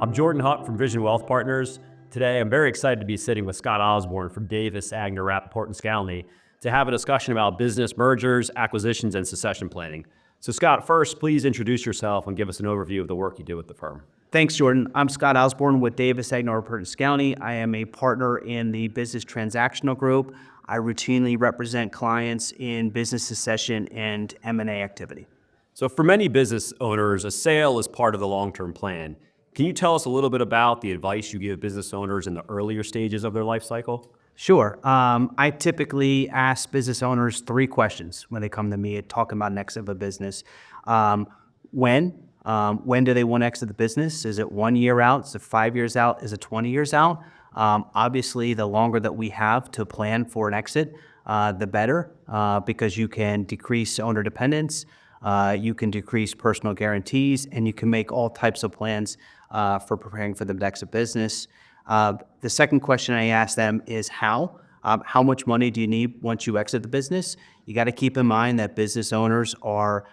I'm Jordan Hucht from Vision Wealth Partners. Today, I'm very excited to be sitting with Scott Osborn from Davis, Agnor, Rapaport, and Skalny to have a discussion about business mergers, acquisitions, and succession planning. So Scott, first, please introduce yourself and give us an overview of the work you do with the firm. Thanks, Jordan. I'm Scott Osborn with Davis, Agnor, Rapaport, and Skalny. I am a partner in the business transactional group. I routinely represent clients in business succession and M&A activity. So for many business owners, a sale is part of the long-term plan. Can you tell us a little bit about the advice you give business owners in the earlier stages of their life cycle? Sure. I typically ask business owners 3 questions when they come to me talking about an exit of a business. When? When do they want to exit the business? Is it 1 year out? Is it 5 years out? Is it 20 years out? Obviously, the longer that we have to plan for an exit, the better, because you can decrease owner dependence, you can decrease personal guarantees, and you can make all types of plans for preparing for them to exit business. The second question I ask them is how. How much money do you need once you exit the business? You got to keep in mind that business owners are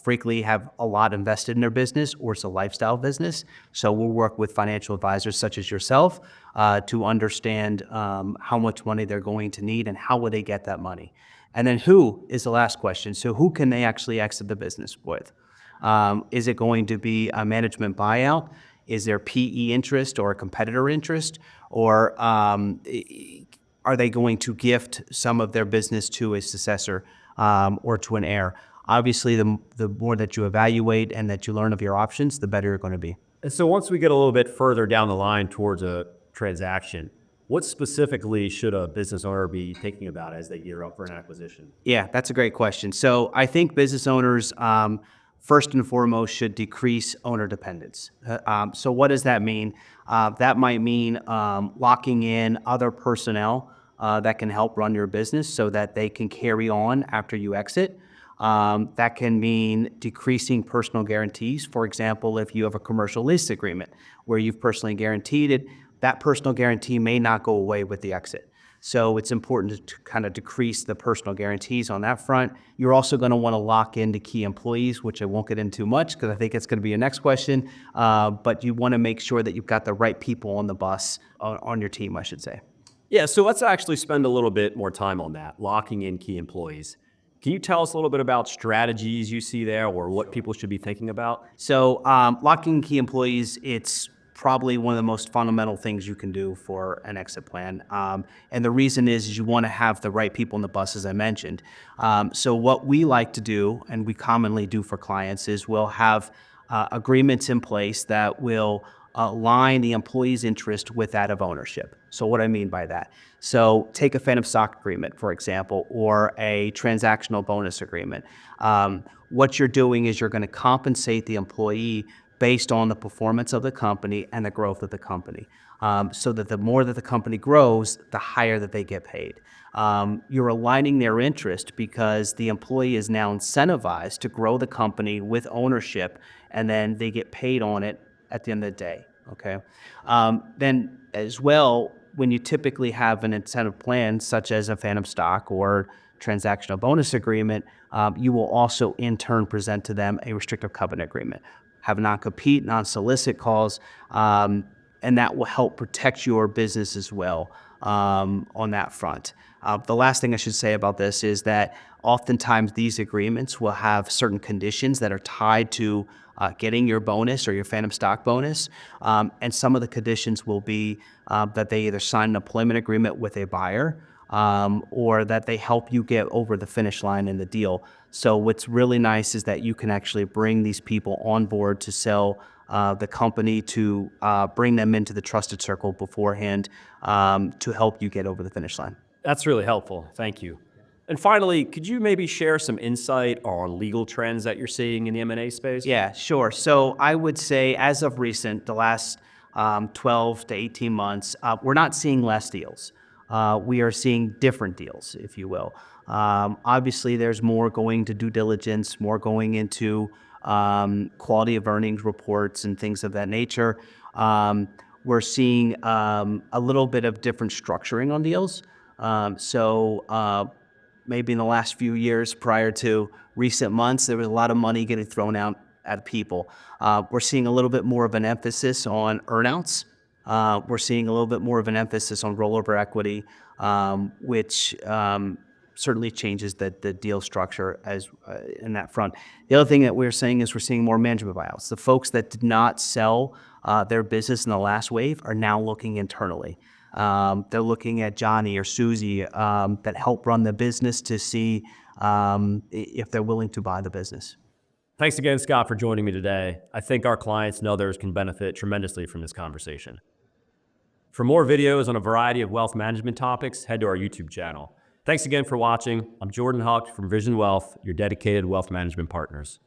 frequently have a lot invested in their business, or it's a lifestyle business. So we'll work with financial advisors such as yourself to understand how much money they're going to need and how will they get that money. And then who is the last question. So who can they actually exit the business with? Is it going to be a management buyout? Is there PE interest or a competitor interest? Or are they going to gift some of their business to a successor or to an heir? Obviously, the more that you evaluate and that you learn of your options, the better you're going to be. And so once we get a little bit further down the line towards a transaction, what specifically should a business owner be thinking about as they gear up for an acquisition? Yeah, that's a great question. So I think business owners, first and foremost, should decrease owner dependence. So what does that mean? That might mean locking in other personnel that can help run your business so that they can carry on after you exit. That can mean decreasing personal guarantees. For example, if you have a commercial lease agreement where you've personally guaranteed it, that personal guarantee may not go away with the exit. So it's important to kind of decrease the personal guarantees on that front. You're also going to want to lock into key employees, which I won't get into much because I think it's going to be your next question. But you want to make sure that you've got the right people on the bus, on your team, I should say. Yeah, so let's actually spend a little bit more time on that, locking in key employees. Can you tell us a little bit about strategies you see there or what people should be thinking about? So locking in key employees, it's probably one of the most fundamental things you can do for an exit plan. And the reason is you want to have the right people on the bus, as I mentioned. So what we like to do, and we commonly do for clients, is we'll have agreements in place that will align the employee's interest with that of ownership. So what I mean by that? So take a phantom stock agreement, for example, or a transactional bonus agreement. What you're doing is you're going to compensate the employee based on the performance of the company and the growth of the company. So that the more that the company grows, the higher that they get paid. You're aligning their interest because the employee is now incentivized to grow the company with ownership, and then they get paid on it at the end of the day, okay? Then as well, when you typically have an incentive plan, such as a phantom stock or transactional bonus agreement, you will also in turn present to them a restrictive covenant agreement. Have non-compete, non-solicit clause, and that will help protect your business as well on that front. The last thing I should say about this is that oftentimes these agreements will have certain conditions that are tied to getting your bonus or your phantom stock bonus, and some of the conditions will be that they either sign an employment agreement with a buyer or that they help you get over the finish line in the deal. So what's really nice is that you can actually bring these people on board to sell the company, to bring them into the trusted circle beforehand to help you get over the finish line. That's really helpful. Thank you. And finally, could you maybe share some insight on legal trends that you're seeing in the M&A space? Yeah, sure. So I would say as of recent, the last 12 to 18 months, we're not seeing less deals. We are seeing different deals, if you will. Obviously, there's more going to due diligence, more going into quality of earnings reports and things of that nature. We're seeing a little bit of different structuring on deals. Maybe in the last few years prior to recent months, there was a lot of money getting thrown out at people. We're seeing a little bit more of an emphasis on earnouts. We're seeing a little bit more of an emphasis on rollover equity, which certainly changes the deal structure as in that front. The other thing that we're seeing is we're seeing more management buyouts. The folks that did not sell their business in the last wave are now looking internally. They're looking at Johnny or Susie that help run the business to see if they're willing to buy the business. Thanks again, Scott, for joining me today. I think our clients and others can benefit tremendously from this conversation. For more videos on a variety of wealth management topics, head to our YouTube channel. Thanks again for watching. I'm Jordan Hucht from Vision Wealth, your dedicated wealth management partners.